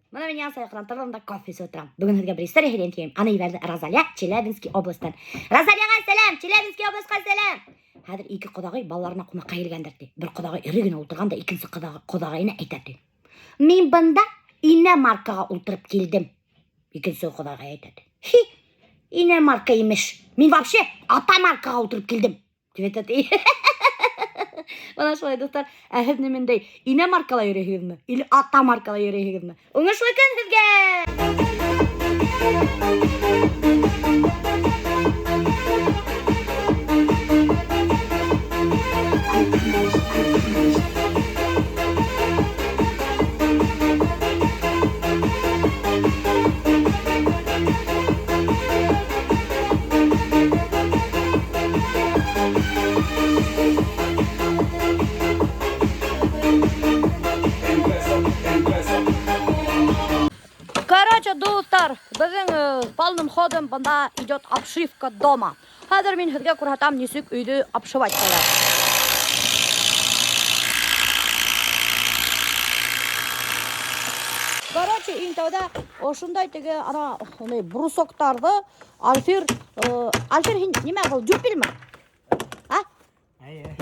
Мына мен сайқыран тұрдым да кофе отырам. Бүгін сізге бір история хеден тейім. Аны иверді Розалия, Челябинский областан. Розалияға сәлем, Челябинский областқа сәлем. Хәдір екі қодағай балаларына қонаққа келгендер де. Bir қодағай ірігіне отырған да, екінші қодағайына айтады. Мен бында ине маркаға отырып келдім. Екінші қодағай айтады. Хи, ине марка емес. Мен вообще ата маркаға отырып келдім. Деп айтады. Bana şöyle dostlar, ahib nemende ine markala yüreğimde, ili ata markala yüreğimde. Onu şöyle kendinizge. Короче, достар, біздің полным ходом бында идет обшивка дома. Хәзер мен сізге күрһәтәм, нисек үйді обшивать кылар. Короче, интәүдә ошындай теге ана брусоктарды Альфир нимә бул, жүпилме? А?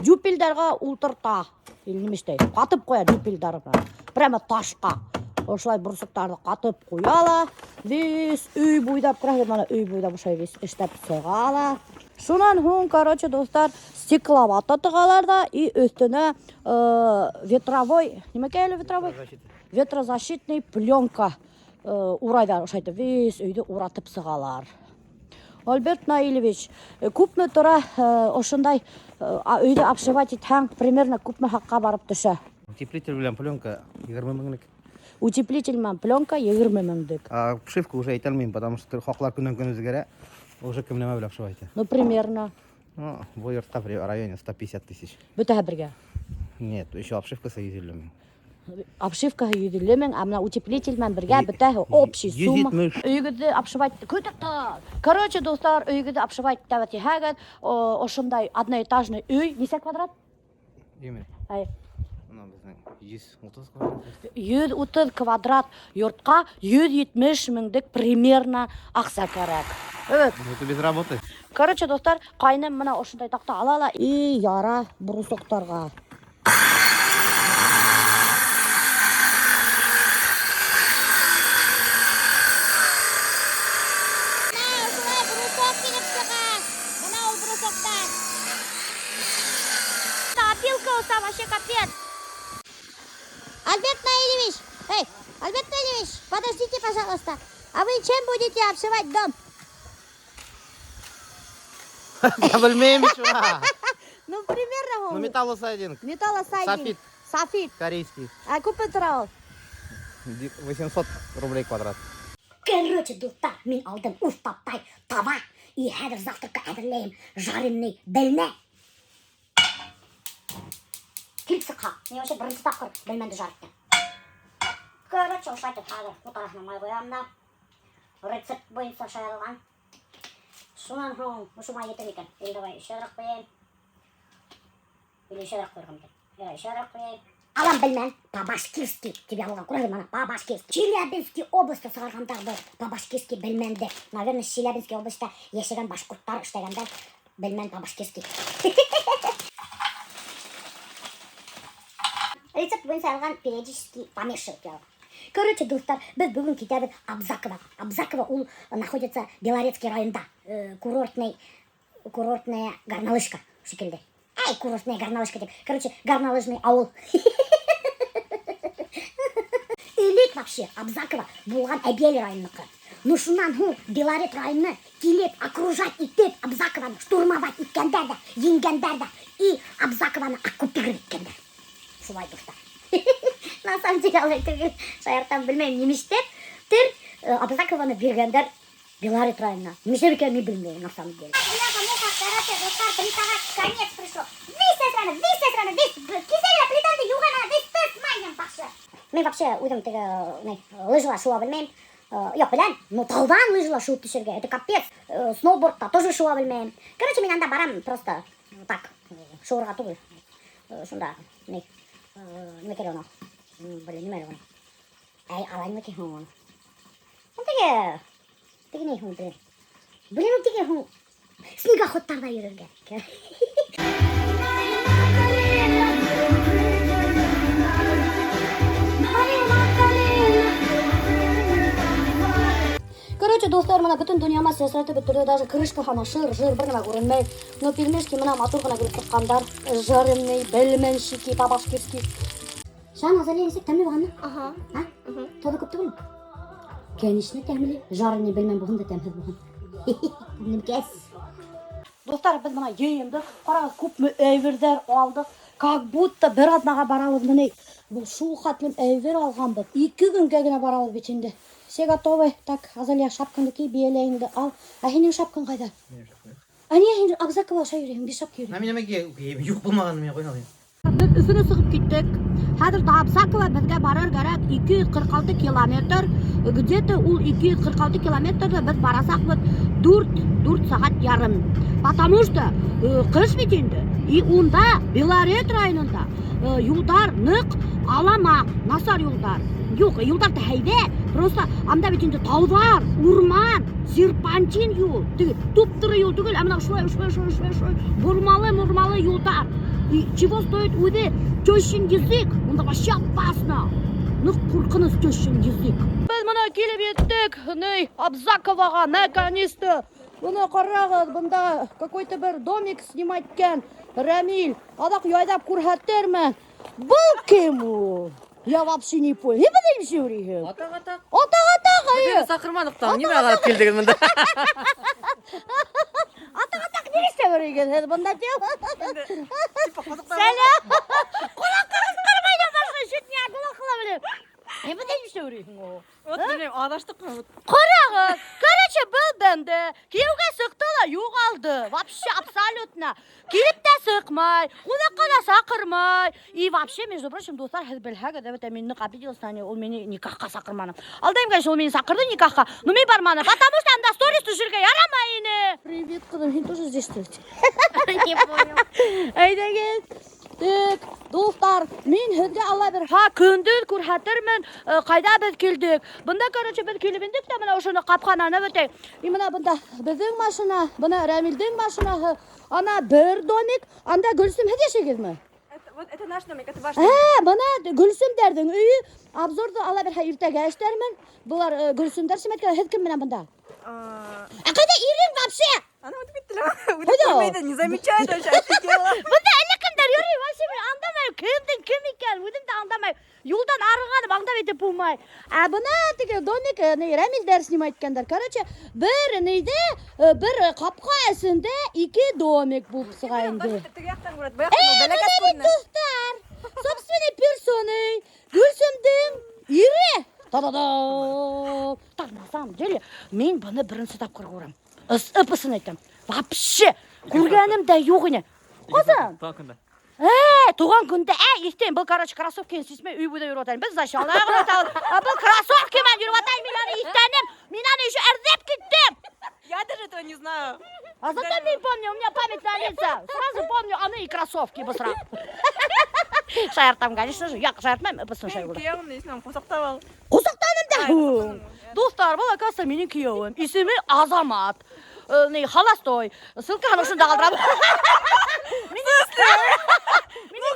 Жүпилдәргә ултырта. Илнемештәй, катып куя жүпилдәрне. Прямо ташка. Ошылай брусоктарды катып куяла. Весь үй буйлап кырады, мана үй буйлап ошай весь эштәп сыгала. Шунан һуң, короче, достар, стекловато тыгалар да и өстенә ветровой, нимә кәйле ветровой? Ветрозащитный пленка урайдар ошайды весь өйдө уратып сыгалар. Альберт Наилевич, күпме тора ошындай өйдө обшивать итһәң, примерно күпме хакка барып төшә? Утеплитель белән пленка 20 меңлек. Утеплитель белән пленка 20 меңлек. Обшивка уже әйтелмим, потому что хаклар көннән-көн үзгәрә. Уже кем нәмә белән обшивать итә. Ну, примерно. Ну, бу йортка в районе 150 тысяч. Бөтәһе бергә. Нет, еще обшивкасы 150 мең. Обшивка 150 мең, а менә утеплитель белән бергә бөтәһе общий сумма. 170. Өйгәдә обшивать көтәктә. Короче, достар, өйгәдә обшивать тәвәти һәгән, ошындай одноэтажный өй, нисә квадрат? Димә. Ай. Ана безнең 130 квадрат. 130 квадрат йортка 170 меңдек примерно акса кирәк. Evet. Это без работы. Короче, достар, кайным менә ошындай такта алала и яра брусоктарга. Вообще капец. Альберт Наилевич, Альберт Наилевич, подождите, пожалуйста. А вы чем будете обшивать дом? Я белмәйм шуна. Ну, примерно. Ну, металлосайдинг. Металлосайдинг. Софит. Корейский. А күпме тора ул? 800 рублей квадрат. Короче, достар, мен алдым уфтаптай тава и хәзер завтракка әзерләйм. Жареный белмә. Килсиқа. Мен вообще бірінші тапқыр белмәнді жарыттым. Короче, ошайтып хәзер фоторафына май қоям да. Рецепт бойынша шайылған. Шунан һуң, ошыма етер екен. Енді давай шайырақ қояйым. Или шайырақ қойырғым екен. Шайырақ қояйым. Алам білмән, по-башкирски. Тебе алған көрдім ана, по-башкирски. Челябинский областы сығарғандар по-башкирски білмәнді. Наверное, Челябинский областы ешеген башқұрттар іштегендар білмән по-башкирски. Рецепт бойынша алған периодически помешивать алған. Короче, достар, біз бүгін кетеміз Абзаково. Абзаково ол находится Белорецкий районда. Курортная горнолыжка шекелді. Курортная горнолыжка деп. Короче, горнолыжный ауыл. Элек вообще Абзаково болған Әбел районықты. Ну шунан Белорет районы келеп окружать итеп Абзакованы штурмовать иткендер да, енгендер да. И Абзакованы оккупировать иткендер. Шулай достар. На самом деле, алайтыр шайыртан білмеймін немештеп. Абзакованы бергендер Белорет районына. Немештеп екен мен білмеймін на самом деле. Короче, достар, плитаға конец пришло. Весь эсраны, киселі плитанды юғана, весь тыс майнем бақшы. Мен вообще уйдым лыжыла шуа білмеймін. Yok bilen, но талдан лыжыла шуып түсерге. Это капец. Сноубордта тоже шуа білмеймін. Короче, мен анда барам просто так, шуырға туғыл. Шунда, не керек оны. Блин, не Ay alay mı ki hon? Tege. Tege ne hon? Bilmem tege hon. Sniga hottarda yürürgen. Короче, достар, мына бүтін дүнияма сесретіп бітірді, даже крышка хана шыр бір нема көрінмей. Но пельмешки мына матур ғана көріп тұрғандар, жарымный, бельменщики, бабашкирский. Шан азалия есек тәмлі бағанна? Ага. Ha? Tadı koptu mu? Kendisine tәмлі, жарыны білмем бұғын да тәмлі бұғын. Тәмлі кәс. Достар, біз мына ейінді, қараңыз көп өйвердер алдық. Как будто бір аднаға барабыз міне. Бұл шу қатлым өйвер алған біз. 2 күнге гіне барабыз бечінде. Все готовы. Так, Азалия шапканды ки, биелейінді ал. Әхенің шапкан қайда? Әне, абзакова шай жүрейін, без шапки жүрейін. Мен неме юк болмағанды мен қойын алайын. Біз үсіні сығып кеттік. Хәзір Абзакова бізге барар керек 246 километр. Где-то ол 246 километрді біз барасақ біз 4 сағат ярым. Потому что қыш бит енді. И онда Белорет районында юлдар нық аламақ, насар юлдар. Yok, yollar da heyve. Просто анда бит енді таулар, урман, серпантин yol. Туп-туры yol түгел, амына шой. Бурмалы yolдар. И чего стоит уйди тещин язык? Он вообще опасно. Ну, куркыныз тещин язык. Біз мұна келіп еттік, ней, Абзаковаға, наконец-то. Бұны қарағыз, бұнда какой-то бір домик снимайткен. Рамиль, адақ яйдап көрхәттермен. Бұл кем ол? Я вообще не понял. Не білейм сөйлейін. Атақ. Атақ, Өте сақырмадықтан, не бағалап келдігін мұнда? Атақ, не істе көрейін? Бұнда дел. Сәлем. Құлақ қырыстырмайды башқа шетіне құлақ қыла білем. Не білейм сөйлейін ол? Вот білмейм, адаштық қой. Қарағыз, короче, бұл бәнді кеуге сықтыла юғалды. Вообще, абсолютно. Келіп те сықмай, қонаққа да сақырмай. И вообще, между прочим, достар, білхәгі дәвет әменіні қапетелстане, ол мені никаққа сақырманы. Алдайым, конечно, ол мені сақырды никаққа, но мен барманы, потому что анда сторис түшірге ярамайыны. Привет, қыдым, мен тоже здесь стоите. Не понял. Әйдеген. Так, достар, мен хізге алла бір күнділ көрхәтірмін, қайда біз келдік. Бұнда, короче, біз келібіндік та, мұна ұшыны қапқананы бітек. И мұна бұнда біздің машина, бұна Рамилдің машинасы, ана бір домик, анда Гүлсім хедешегіз ме? Вот это наш домик, это ваш Бұна Гүлсімдердің үйі, обзорды алла бір ертеге әштермін. Бұлар Гүлсімдер семеткелі хед кім мінен бұнда? Қайда ирин вообще? Она вот видите, не замечает вообще, офигела. Бұнда әлі кімдер үйрей, вообще мен андамай, кім екен, өзім де андамай. Юлдан арығаным аңдап етіп болмай. Бұна теге домик Рамилдер снимайткандар. Короче, бір нейде, бір қапқа әсінде 2 домик болып сығайынды. Бұларет достар, собственный персоны, Гүлсімдің ире. Та-да-да. Так, на самом деле, мен бұны бірінші тапқыр көрем. Ыпысын айтам. Вообще, көргенім де жоқ ене. Қозым? Туған күнде, естен, бұл, короче, кроссовкені сесмей үй бұда жүріп отайын. Біз зашын ағын отайын. Бұл кроссовкемен жүріп отайын, мен аны естенім. Мен аны еще әрзеп кеттім. Я даже этого не знаю. А зато не помню, у меня память на лица. Сразу помню, аны и кроссовки быстро. Шаяртам, конечно же. Я шаяртмайм, ыпысын шай көрем. Күйеуім дейсің, қосақтап ал. Қосақтаным да. Достар, бұл акаса менің күйеуім. Есімі Азамат. Холостой. Ссылканы ұшында қалдырам. Менің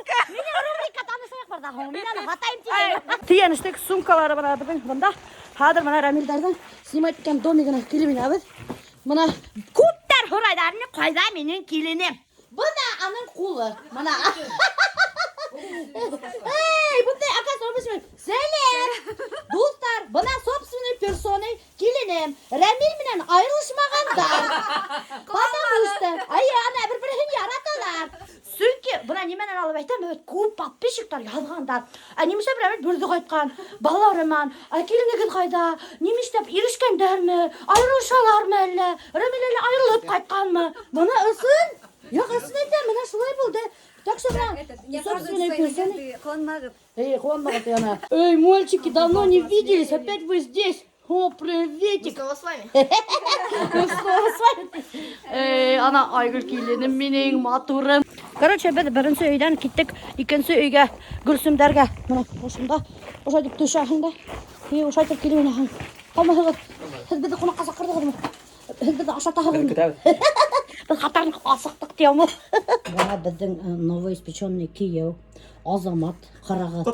рубрика танысайық барда. Мен аны ғатайым тейін. Тиеніштік сумкалары бұна біздің бұнда. Хадыр мұна Рамилдердің снимайткен домигіні келімін әбіз. Мұна көптер хұрайдарыны қойда менің келінем. Бұна аның қолы. Мұна. Бұндай акас орбысымен. Сәлем. Достар, бұна собственный персоной келінем. Рамил менен айырылышмағандар. Потому что, ана бір-бірін яраталар. Сүнки, бұна немен алып айтам, көп подписчиктар yazғандар. Немесе бір әмет бүрді қайтқан, баларыман, келінігін қайда, неместеп ерішкендер ме, айырылышалар ма әлі, Рамил әлі айырылып қайтқан ма. Бұна ысын? Яқ, ысын айтам, мұна шылай болды. Так что, собственные персоны. Қуанмағыт, яна. Эй, мальчики, давно не виделись, опять вы здесь. О, приветик. Снова с вами. Снова с вами. Ана Айгүл келінім менің матурым. Короче, біз бірінші үйден кеттік, екінші үйге Гүлсімдерге. Мұна, осында, ошадық төшағында. Ошайтып келемін. Қалмай сіз бізді қонаққа шақырдыңыз. Сіз бізді аша тағып. Біз қатарын асықтық деймін. Бұна біздің новоиспеченный күйеу. Азамат қарағы.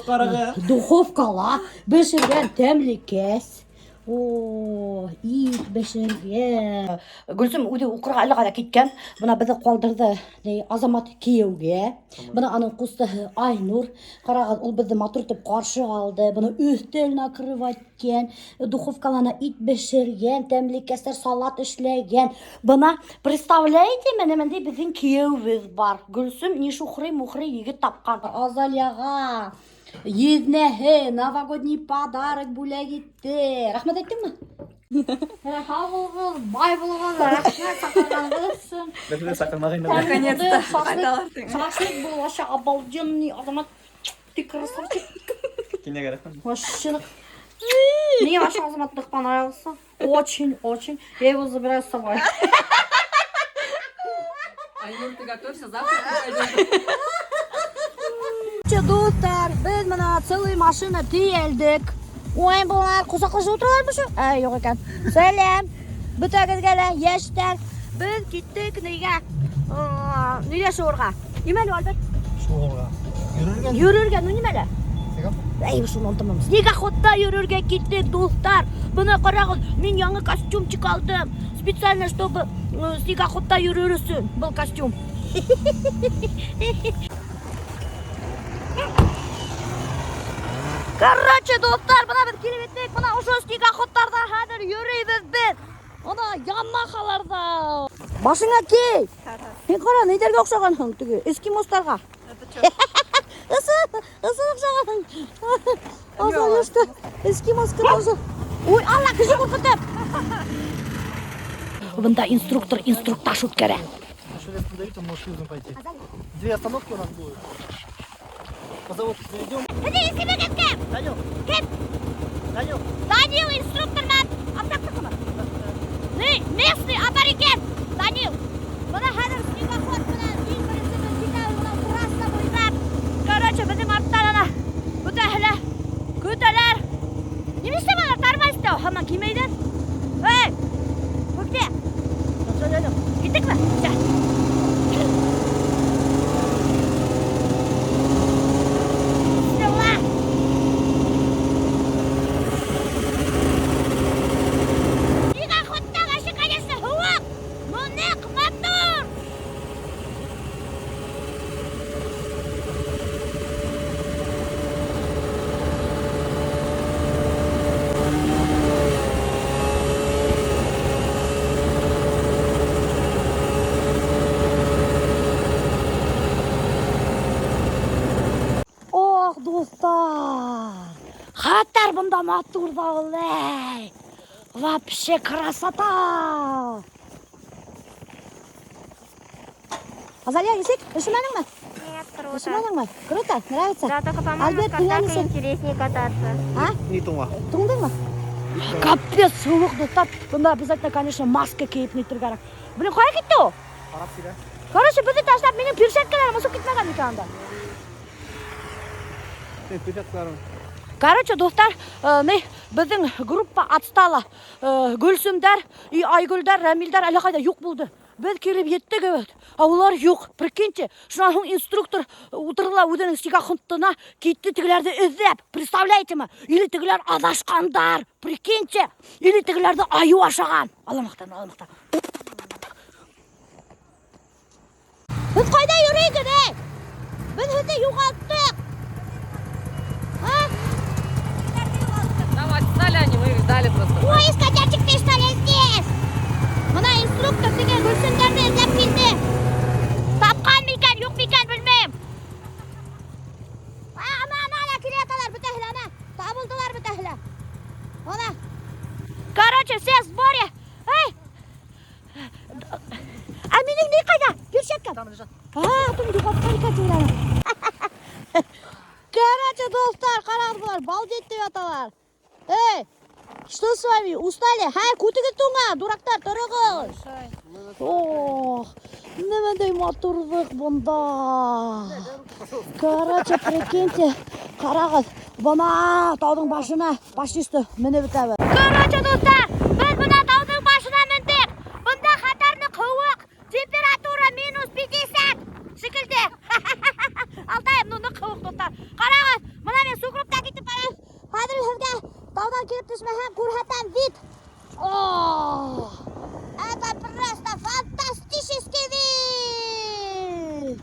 Духовкала бешірген тәмлікес. О, ит бешірген. Гүлсім өде ұқырға әлі қада кеткен. Бұна бізді қалдырды Азамат күйеуге. Бұна аның құсты Айнұр. Қарағы ол бізді матүртіп қаршы алды. Бұны үстел накрываткен. Духовкалана ит бешірген. Тәмлікестер салат ішлеген. Бұна представляете, менде біздің күйеуіміз бар. Гүлсім не шухры-мухры егіт тапқан. Азалияға езнәхі новогодний подарок бүләк етті. Рахмет айттың ма? Сау болғыз, бай болғыз, рахмет сақырғанғызсың. Бәтілі сақырмағын. Наконец-то. Шашлык был вообще обалденный. Азамат, ты красавчик. Кенеге рахмет. Вообще. Мне ваш Азамат так понравился. Очень. Я его забираю с собой. Айнур, ты готовься, завтра пойдем. Достар, biz mana целый машина тиелдік. Ойын бұлар қосақлашы отыралар бұшы? Жоқ екен. Сәлем. Бүтәгізгелі, ештер. Біз кеттік неге? Неге шуырға? Немелі Альберт? Шуырға. Yürürgen. Yürürgen, ну немелі? Сегам? Шуны ұнтымамыз. Снегоходта yürürге кеттік, достар. Бұны қарағыз, мен яңы костюмчик алдым. Специально, чтобы снегоходта yürürüsün. Бұл костюм. Короче, достар, бұна біз келіп еттік, бұна ұшы снегоходтарда хәдір йөрейбіз біз. Ona Yamaha'larda. Başına ki. Ne kadar neylerge okşağın tüge. Eskimoslarga. Isın okşağın. Azal işte. Eskimos kırmızı. Oy Allah kızı korkutup. Bunda инструктор шут керек. Если остановить, он может юзом пойти. 2 остановки у нас будет. По заводу идем. Данил. Kim? Данил. Данил инструктордан. Атақтықымы? Местный абориген. Данил. Бұна хәдір снегоход білән. Ең бірісіміз битәуі бұна құрасына бойдап. Короче, біздің арттарына бұтәхілі көтелер. Немесе бана тармайсты? Хаман кемейден. Эй! Көкте. Кеттік бі? Достар, хаттар бұнда матурда олай. Вообще красота. Азалия, есек, үшімәнің ме? Нет, круто. Үшімәнің ме? Круто, нравится? Да, только, по-моему, Альберт, с ты катаркой нравится? интереснее кататься. А? Не туңа. Туңдың ма? Капец, суық достар. Бұнда обязательно, конечно, маска кейіп нетір керек. Блин, қай кетті о? Қарап сире. Короче, бізді таштап, менің перчаткаларым ұсып кетмеген екен анда. Короче, достар, біздің группа отстала. Гүлсімдер, Айгүлдер, Рәмилдер әлі қайда жоқ болды. Біз келіп еттік өт. Олар жоқ. Прикиньте, шынан инструктор отырыла өден снегоходтына кетті тігілерді іздеп. Представляете ма? Или тігілер адашқандар. Прикиньте. Или тігілерді аю ашаған. Аламақтан. Біз қайда жүрейді, не? Біз өте жоғалттық. Нам отстали они, мы их ждали просто. Ой, скотячек, ты что ли здесь? Мына инструктор деген Гүлсімдерді іздеп келді. Тапқан мекен, жоқ мекен білмейм. Ана келе аталар бүтәхілі, ана. Табылдылар бүтәхілі. Ана. Короче, все в сборе. Эй! А менің не қайда? Перчатка. Там лежат. Тың жоғалтқан кәтілері. Короче, достар, қарағыз бұлар, балдетті аталар. Эй, что с вами? Устали? Көтігі тұңа, дурактар, тұрығыз. Ох, немендей матурлық бұнда. Короче, прикиньте, қарағыз, Бана таудың башына башисті мініп бітәбі. Короче, достар, біз бұна таудың башына міндік. Бұнда қатарны қауық, температура -50 шекілді. Алтайым, ну қауық, достар. Қарағыз, мұна мен сукрупта кетіп барам. Қазір сізге таудан келіп түсмесем көрсетем вид. О, это просто фантастический вид.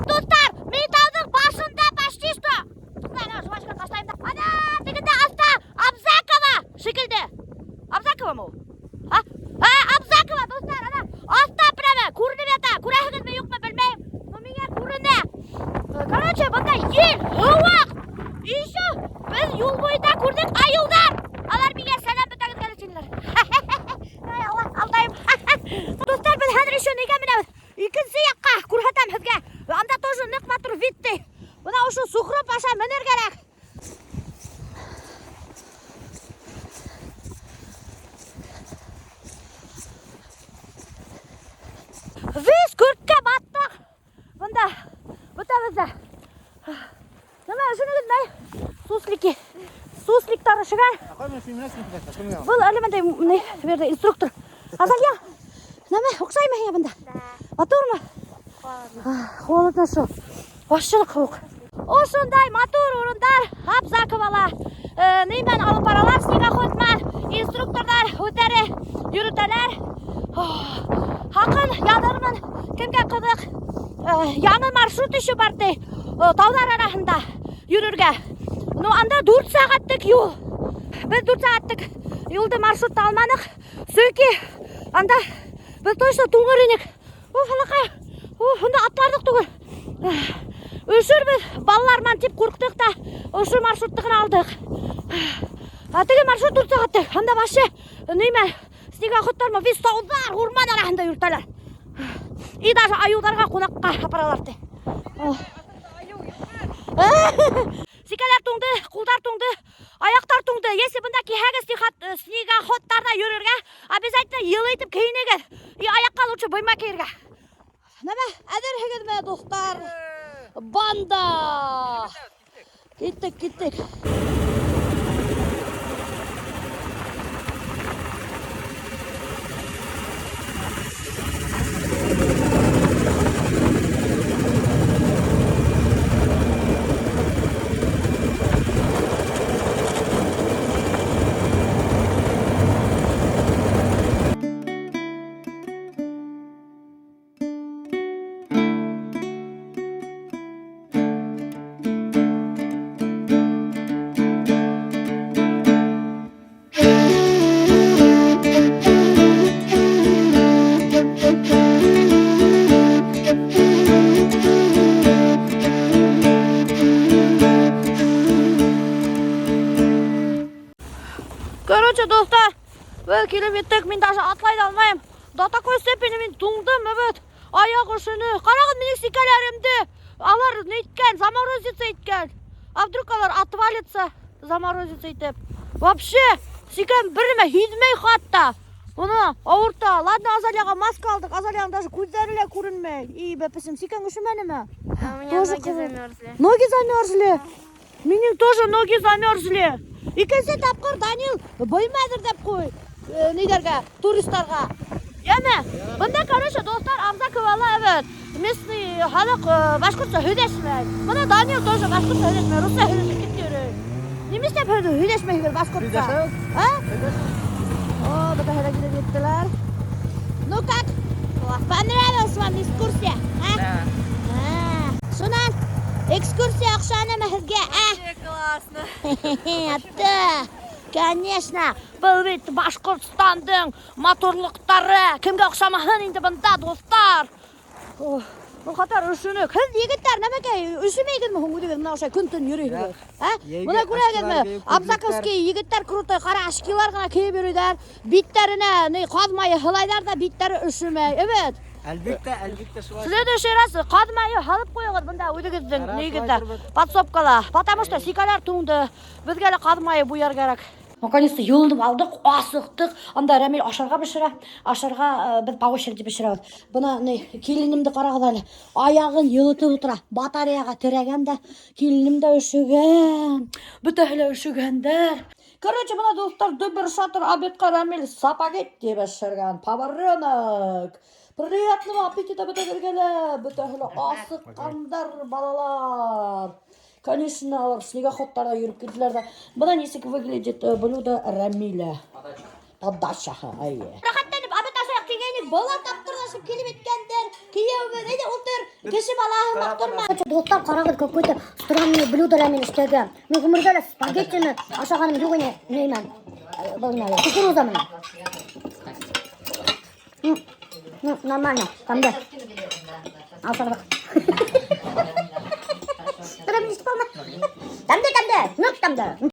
Достар, мен таудың башында почти что. Ана жвачка тастайым да. Ана, дегенде аста Абзакова шекілді. Абзакова ма ол? Абзакова, достар, ана аста прямо көрініп еді. Көресіңіз бе, жоқ ма білмеймін. Но менге көрінді. Короче, бұнда ел, хауақ. Еще біз жол бойында көрдік аюлдар. Алар менге сәлем бітіңіз кәлесіңдер. Ай Алла, алдайым. Достар, біз қазір еще неге мінеміз. Ikkinchi yoqqa ko'rsatam sizga. Anda тоже ниq matr vitdi. Buna o'sha suqrib asha minir kerak. Biz ko'rkka batdik. Bunda o'tamizda. Nima shuni bilmay. Suslik tarashigan. Bu elementday ne berdi instruktor. Azalya. Nima o'xshaymi ya bunda? Motormi? Холодно şu. Başçılık soğuk. Oşunday motor orunlar, Abzakovalar, neymen alıp paralar, снегоходlar, instruktorlar, öteri, yürüteler. Hakın yanırmın, kimge kıdık, yanı marşrut işi bardı, tavlar arasında yürürge. No anda 4 saatlik yol. Biz 4 saatlik yolda marşrutta almadık. Söki, anda biz точно туңыр inek. Halakay. Onda atlardık түгіл. Өшір біз балалармен теп қорқтық та, өшір маршруттығын алдық. Атығы маршрут 4 сағаттық. Анда башы, нейме, снегоходтар ма, вес таудар, орман арасында жүртелер. И даже аюдарға қонаққа апараларды. Сикалар тоңды, қолдар тоңды, аяқтар тоңды. Если бұнда кехеге снегоходтарда жүрерге, обязательно елейтіп кейінеге. И аяққа лучше бойма кейерге. Neme? Ədir hegedme dostlar. Banda. Gittik. Короче, достар, ben kilometrik men даже atlay almayım. До такой степени мен туңдым, evet. Аяқ ұшыны. Қарағын менің сикаларымды. Алар нейткен, заморозиться еткен. А вдруг алар отвалится, заморозиться етіп. Вообще, сикам біріме хидмей қатта. Оны ауырта. Ладно, Азалияға маска алдық. Азалияның даже көздеріле көрінмей. И бәпісім, сикан ұшымені ме? У меня ноги замерзли. Ноги замерзли. Менің тоже ноги замерзли. İkinci tapkır Daniel boymadır деп қой. Нелерге, туристарға. Яме, бында короче, достар, Абзаковала, evet. Местный халық башқұртша höдешмей. Бында Daniel тоже башқұртша höдешмей, Rusça hödешмей кетті. Немес деп hödешмей башқұртша? О, бұда hödешмей кеттілер. Ну как? Понравилась вам экскурсия? Шунан, экскурсия ақшаны мәхізге, Вообще классно. Атты, конечно, бұл бет Башқұртстандың моторлықтары. Кімге ұқсамасын енді бұнда, достар. Бұл қатар үшінік. Хіз егіттер, нәмеке, үшімейгін мұхын өдеген мұна ұшай күн-түн үйрейді. Мұна көрегені, Абзаковский егіттер күріті қара ашкилар ғана кей беруйдер. Биттеріне қадмайы хылайдар да биттері үшімей. Evet. Әлбетте шулай. Следующий раз қадмайы халып қойығыз бұнда өдегіздің негізді. Подсопкала. Потому что сикалар туңды. Бізгелі қадмайы бұяр керек. Наконец-то йылынып алдық, асықтық. Анда Рәмил ашарға пішірі. Ашарға біз павышерді пішірі. Бұна келінімді қарағыда әлі. Аяғын йылытып отыра. Батареяға тірегенде келінімді үшіген. Бүтәхілі үшігендер. Короче, бұна достар дүбір шатыр обедқа Рәмил сапагетти пішірген. Поваренок. Приятного аппетита бітіргелі. Бүтәхілі асыққандар балалар. Конечно, алар снегоходтарда жүріп кетілер да. Бұдан есік выглядит блюдо Рәмиля. Подача. Рахаттанып, абет асаяқ дегені бала таптырдасып келіп еткендер. Киеуі, әйде ұлтыр, кешіп алағын бақтырма. Достар, қарағыд какой-то странный блюдо Рәмил іштегі. Мен ғұмырда спагеттini ашағаным жоқ ене, неймен. Кукурузамен. Нормально, тамды. Алсардық. Tamde, tamde. Yok tamde.